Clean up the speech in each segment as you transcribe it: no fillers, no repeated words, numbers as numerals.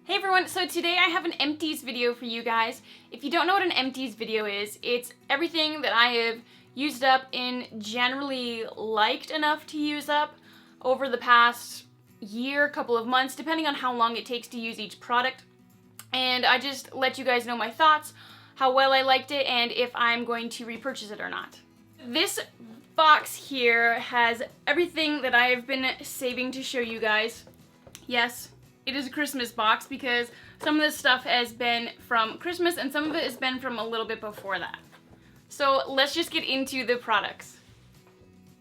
Hey everyone, so today I have an empties video for you guys. If you don't know what an empties video is, it's everything that I have used up and generally liked enough to use up over the past year, couple of months, depending on how long it takes to use each product. And I just let you guys know my thoughts, how well I liked it, and if I'm going to repurchase it or not. This box here has everything that I have been saving to show you guys. Yes, it is a Christmas box because some of this stuff has been from Christmas and some of it has been from a little bit before that. So let's just get into the products.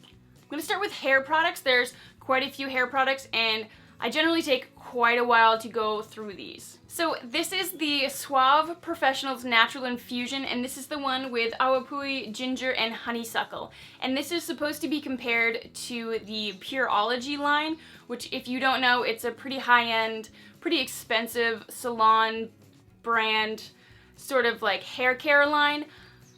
I'm going to start with hair products. There's quite a few hair products and I generally take quite a while to go through these. So this is the Suave Professionals Natural Infusion, and this is the one with awapui, ginger, and honeysuckle. And this is supposed to be compared to the Pureology line, which if you don't know, it's a pretty high-end, pretty expensive salon brand, sort of like hair care line.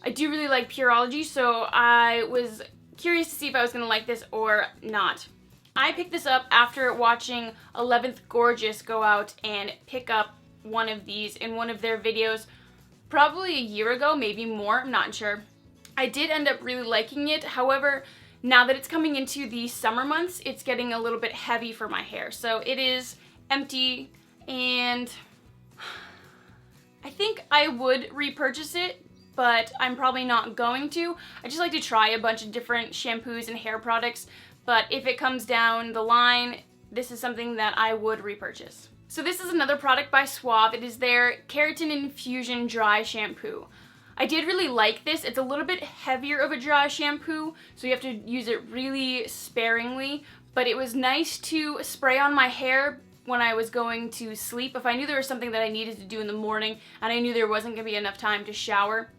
I do really like Pureology, so I was curious to see if I was going to like this or not. I picked this up after watching 11th Gorgeous go out and pick up one of these in one of their videos probably a year ago, maybe more, I'm not sure. I did end up really liking it. However, now that it's coming into the summer months, it's getting a little bit heavy for my hair. So it is empty and I think I would repurchase it, but I'm probably not going to. I just like to try a bunch of different shampoos and hair products, but if it comes down the line, this is something that I would repurchase. So this is another product by Suave. It is their Keratin Infusion Dry Shampoo. I did really like this. It's a little bit heavier of a dry shampoo, so you have to use it really sparingly, but it was nice to spray on my hair when I was going to sleep. If I knew there was something that I needed to do in the morning and I knew there wasn't going to be enough time to shower,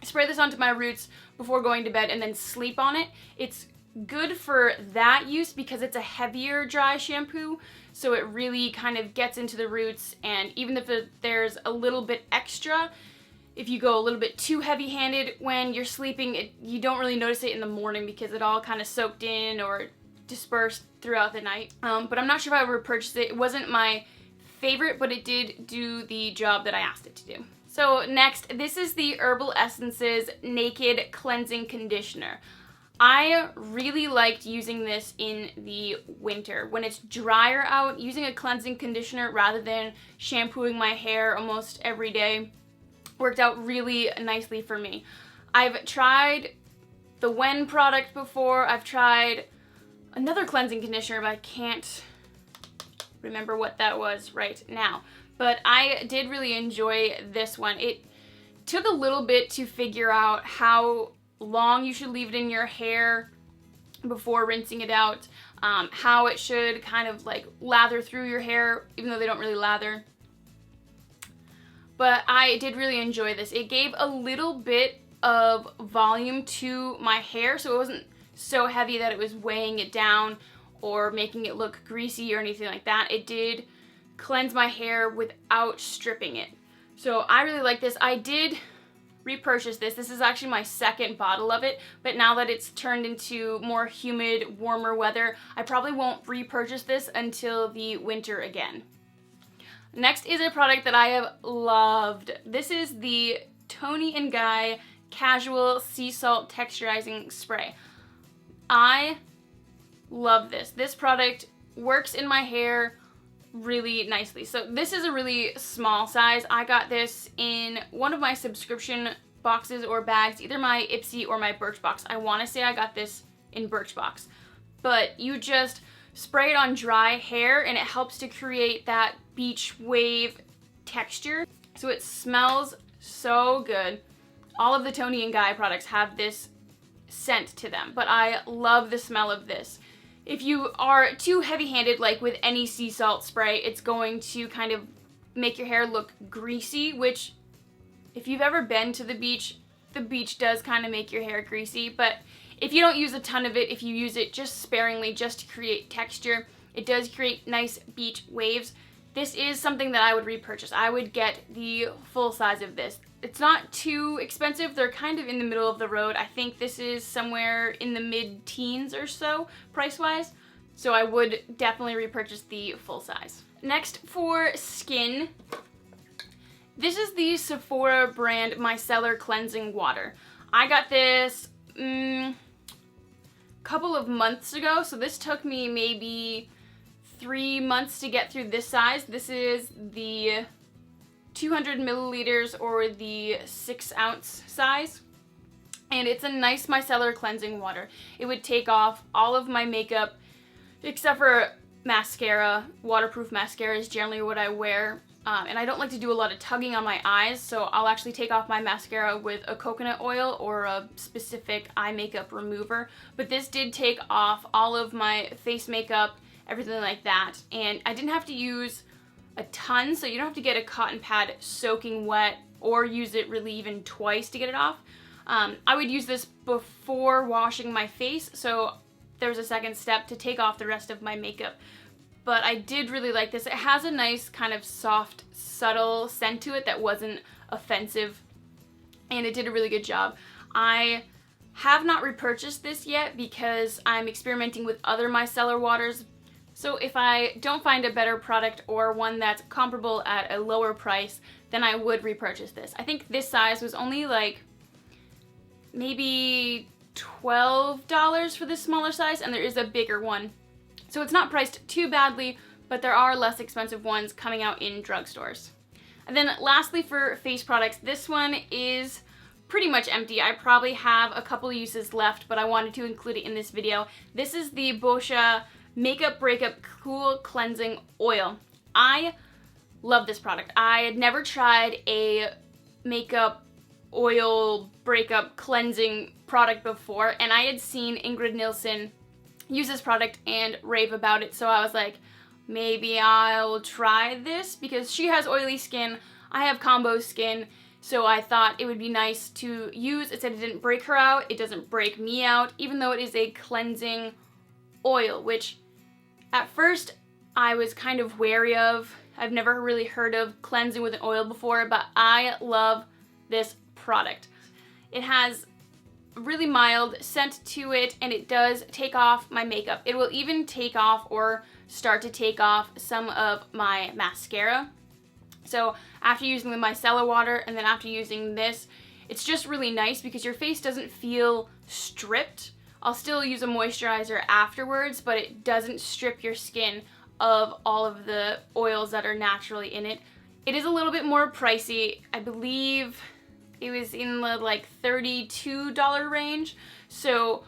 spray this onto my roots before going to bed and then sleep on it. It's good for that use because it's a heavier dry shampoo, so it really kind of gets into the roots, and even if there's a little bit extra, if you go a little bit too heavy-handed when you're sleeping, you don't really notice it in the morning because it all kind of soaked in or dispersed throughout the night. But I'm not sure if I would repurchase it. It wasn't my favorite, but it did do the job that I asked it to do. So next, this is the Herbal Essences Naked Cleansing Conditioner. I really liked using this in the winter. When it's drier out, using a cleansing conditioner rather than shampooing my hair almost every day worked out really nicely for me. I've tried the Wen product before. I've tried another cleansing conditioner, but I can't remember what that was right now. But I did really enjoy this one. It took a little bit to figure out how long you should leave it in your hair before rinsing it out, how it should kind of like lather through your hair, even though they don't really lather. But I did really enjoy this. It gave a little bit of volume to my hair, so it wasn't so heavy that it was weighing it down or making it look greasy or anything like that. It did cleanse my hair without stripping it. So I really like this. I did repurchase this. This is actually my second bottle of it, but now that it's turned into more humid, warmer weather, I probably won't repurchase this until the winter again. Next is a product that I have loved. This is the Toni and Guy Casual Sea Salt Texturizing Spray. I love this. This product works in my hair really nicely. So this is a really small size. I got this in one of my subscription boxes or bags, either my Ipsy or my Birchbox. I want to say I got this in Birchbox. But you just spray it on dry hair and it helps to create that beach wave texture. So it smells so good. All of the Toni and Guy products have this scent to them, but I love the smell of this. If you are too heavy-handed, like with any sea salt spray, it's going to kind of make your hair look greasy, which if you've ever been to the beach does kind of make your hair greasy, but if you don't use a ton of it, if you use it just sparingly just to create texture, it does create nice beach waves. This is something that I would repurchase. I would get the full size of this. It's not too expensive. They're kind of in the middle of the road. I think this is somewhere in the mid-teens or so price-wise. So I would definitely repurchase the full size. Next for skin, this is the Sephora brand Micellar Cleansing Water. I got this a couple of months ago, so this took me maybe 3 months to get through this size. This is the 200 milliliters or the 6 ounce size. And it's a nice micellar cleansing water. It would take off all of my makeup except for mascara. Waterproof mascara is generally what I wear. And I don't like to do a lot of tugging on my eyes, so I'll actually take off my mascara with a coconut oil or a specific eye makeup remover. But this did take off all of my face makeup, everything like that. And I didn't have to use a ton, so you don't have to get a cotton pad soaking wet or use it really even twice to get it off. I would use this before washing my face, so there's a second step to take off the rest of my makeup. But I did really like this. It has a nice kind of soft, subtle scent to it that wasn't offensive, and it did a really good job. I have not repurchased this yet because I'm experimenting with other micellar waters. So if I don't find a better product or one that's comparable at a lower price, then I would repurchase this. I think this size was only like maybe $12 for this smaller size, and there is a bigger one. So it's not priced too badly, but there are less expensive ones coming out in drugstores. And then lastly for face products, this one is pretty much empty. I probably have a couple uses left, but I wanted to include it in this video. This is the Bosha Makeup Breakup Cool Cleansing Oil. I love this product. I had never tried a makeup oil breakup cleansing product before, and I had seen Ingrid Nilsson use this product and rave about it, so I was like, maybe I'll try this because she has oily skin, I have combo skin, so I thought it would be nice to use. It said it didn't break her out, it doesn't break me out, even though it is a cleansing oil, which at first I was kind of wary of. I've never really heard of cleansing with an oil before, but I love this product. It has a really mild scent to it, and it does take off my makeup. It will even take off or start to take off some of my mascara. So after using the micellar water and then after using this, it's just really nice because your face doesn't feel stripped. I'll still use a moisturizer afterwards, but it doesn't strip your skin of all of the oils that are naturally in it. It is a little bit more pricey. I believe it was in the like $32 range, so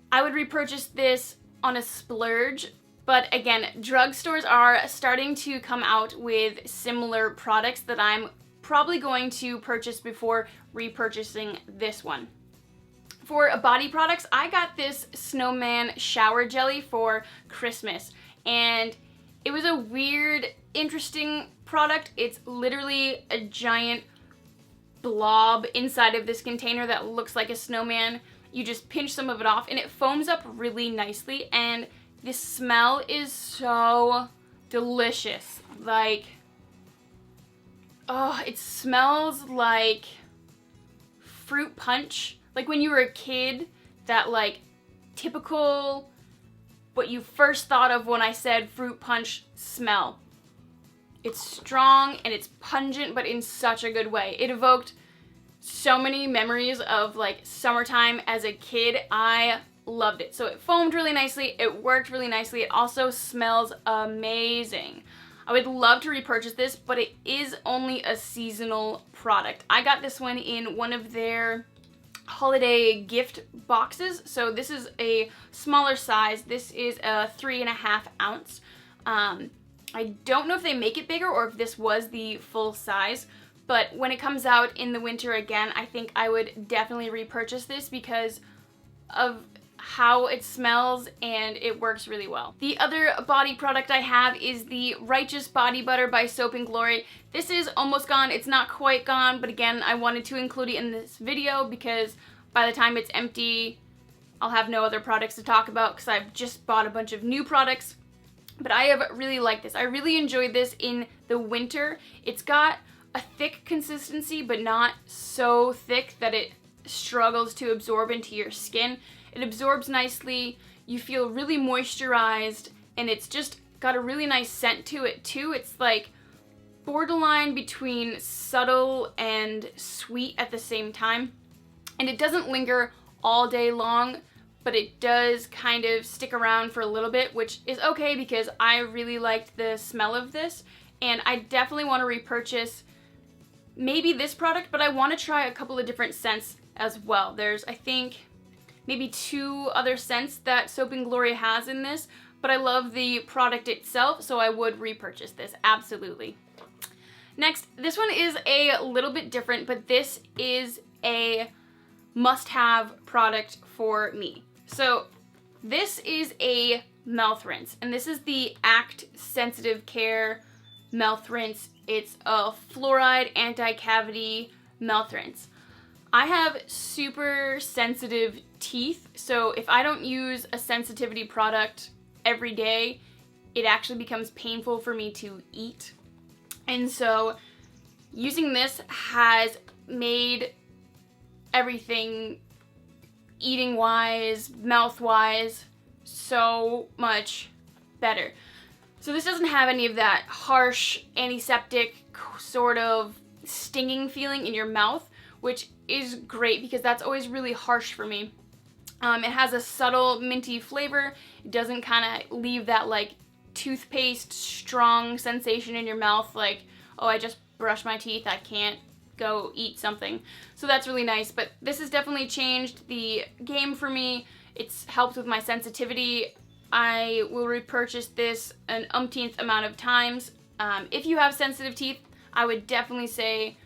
I would repurchase this on a splurge. But again, drugstores are starting to come out with similar products that I'm probably going to purchase before repurchasing this one. For body products, I got this Snowman shower jelly for Christmas, and it was a weird, interesting product. It's literally a giant blob inside of this container that looks like a snowman. You just pinch some of it off and it foams up really nicely, and the smell is so delicious. Like, oh, it smells like fruit punch. Like when you were a kid, that like typical, what you first thought of when I said fruit punch smell. It's strong and it's pungent, but in such a good way. It evoked so many memories of like summertime as a kid. I loved it. So it foamed really nicely, it worked really nicely, it also smells amazing. I would love to repurchase this, but it is only a seasonal product. I got this one in one of their holiday gift boxes, so this is a smaller size. This is a 3.5 ounce. I don't know if they make it bigger or if this was the full size, but when it comes out in the winter again, I think I would definitely repurchase this because of how it smells, and it works really well. The other body product I have is the Righteous Body Butter by Soap & Glory. This is almost gone. It's not quite gone, but again, I wanted to include it in this video because by the time it's empty, I'll have no other products to talk about because I've just bought a bunch of new products. But I have really liked this. I really enjoyed this in the winter. It's got a thick consistency, but not so thick that it struggles to absorb into your skin. It absorbs nicely, you feel really moisturized, and it's just got a really nice scent to it too. It's like borderline between subtle and sweet at the same time. And it doesn't linger all day long, but it does kind of stick around for a little bit, which is okay because I really liked the smell of this. And I definitely want to repurchase maybe this product, but I want to try a couple of different scents as well. There's, I think, maybe 2 other scents that Soap & Glory has in this, but I love the product itself, so I would repurchase this, absolutely. Next, this one is a little bit different, but this is a must-have product for me. So this is a mouth rinse, and this is the Act Sensitive Care mouth rinse. It's a fluoride anti-cavity mouth rinse. I have super sensitive teeth, so if I don't use a sensitivity product every day, it actually becomes painful for me to eat. And so using this has made everything eating wise, mouth wise, so much better. So this doesn't have any of that harsh antiseptic sort of stinging feeling in your mouth, which is great because that's always really harsh for me. It has a subtle minty flavor. It doesn't kind of leave that like toothpaste strong sensation in your mouth like, oh, I just brushed my teeth, I can't go eat something. So that's really nice, but this has definitely changed the game for me. It's helped with my sensitivity. I will repurchase this an umpteenth amount of times. If you have sensitive teeth, I would definitely say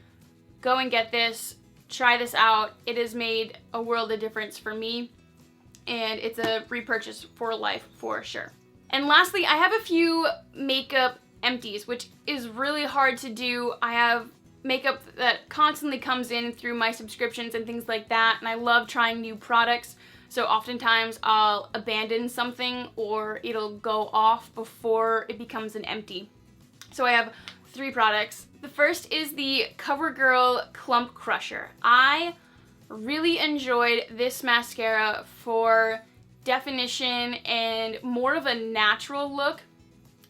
go and get this, try this out. It has made a world of difference for me, and it's a repurchase for life for sure. And lastly, I have a few makeup empties, which is really hard to do. I have makeup that constantly comes in through my subscriptions and things like that, and I love trying new products. So oftentimes I'll abandon something or it'll go off before it becomes an empty. So I have 3 products. The first is the CoverGirl Clump Crusher. I really enjoyed this mascara for definition and more of a natural look.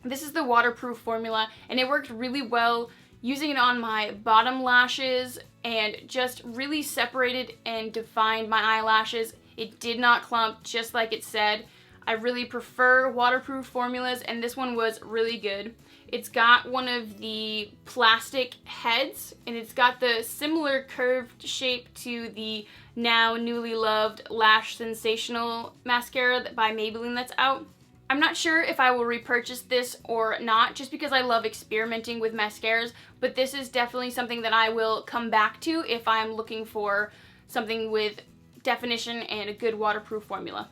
This is the waterproof formula, and it worked really well using it on my bottom lashes and just really separated and defined my eyelashes. It did not clump, just like it said. I really prefer waterproof formulas, and this one was really good. It's got one of the plastic heads, and it's got the similar curved shape to the now newly loved Lash Sensational mascara by Maybelline that's out. I'm not sure if I will repurchase this or not, just because I love experimenting with mascaras, but this is definitely something that I will come back to if I'm looking for something with definition and a good waterproof formula.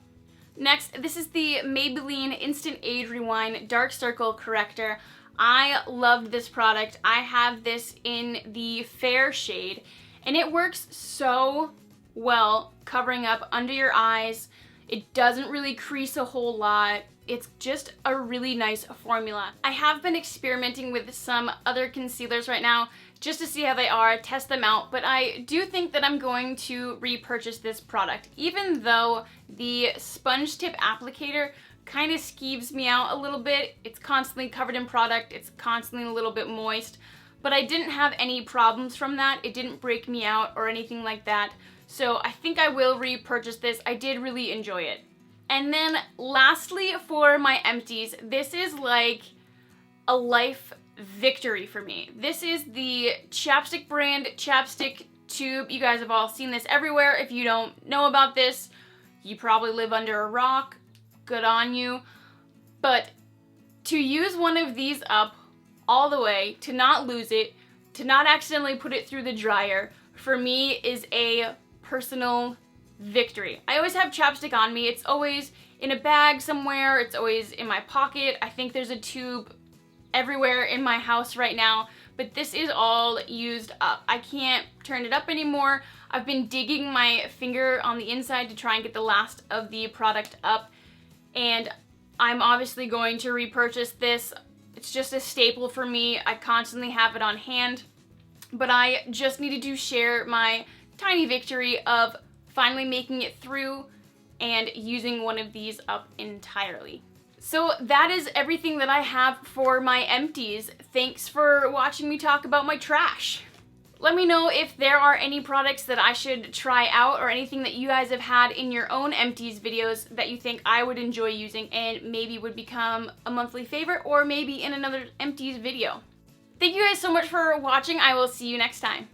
Next, this is the Maybelline Instant Age Rewind Dark Circle Corrector. I love this product. I have this in the fair shade, and it works so well covering up under your eyes. It doesn't really crease a whole lot. It's just a really nice formula. I have been experimenting with some other concealers right now just to see how they are, test them out, but I do think that I'm going to repurchase this product, even though the sponge tip applicator kind of skeeves me out a little bit. It's constantly covered in product, it's constantly a little bit moist, but I didn't have any problems from that. It didn't break me out or anything like that, so I think I will repurchase this. I did really enjoy it. And then lastly, for my empties, this is like a life victory for me. This is the Chapstick brand Chapstick tube. You guys have all seen this everywhere. If you don't know about this, you probably live under a rock. Good on you. But to use one of these up all the way, to not lose it, to not accidentally put it through the dryer, for me is a personal victory. I always have chapstick on me. It's always in a bag somewhere. It's always in my pocket. I think there's a tube everywhere in my house right now, but this is all used up. I can't turn it up anymore. I've been digging my finger on the inside to try and get the last of the product up, and I'm obviously going to repurchase this. It's just a staple for me. I constantly have it on hand, but I just needed to share my tiny victory of finally making it through and using one of these up entirely. So that is everything that I have for my empties. Thanks for watching me talk about my trash. Let me know if there are any products that I should try out or anything that you guys have had in your own empties videos that you think I would enjoy using and maybe would become a monthly favorite or maybe in another empties video. Thank you guys so much for watching. I will see you next time.